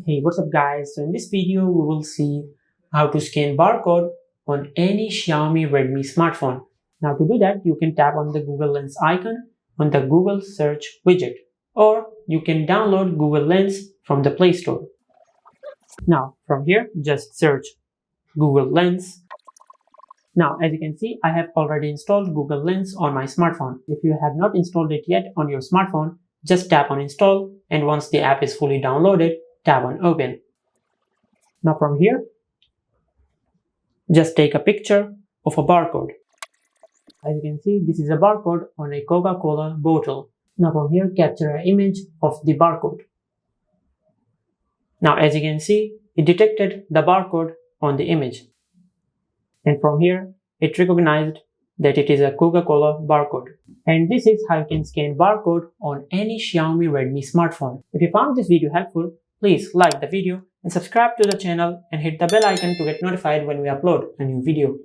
Hey, what's up guys? So in this video we will see how to scan barcode on any Xiaomi Redmi smartphone. Now to do that you can tap on the Google Lens icon on the Google search widget, or you can download Google Lens from the Play Store. Now from here just search Google Lens. Now as you can see I have already installed Google Lens on my smartphone. If you have not installed it yet on your smartphone, just tap on install, and once the app is fully downloaded, tap on open. Now from here, just take a picture of a barcode. As you can see, this is a barcode on a Coca-Cola bottle. Now from here, capture an image of the barcode. Now as you can see, it detected the barcode on the image. And from here, it recognized that it is a Coca-Cola barcode. And this is how you can scan barcode on any Xiaomi Redmi smartphone. If you found this video helpful, please like the video and subscribe to the channel and hit the bell icon to get notified when we upload a new video.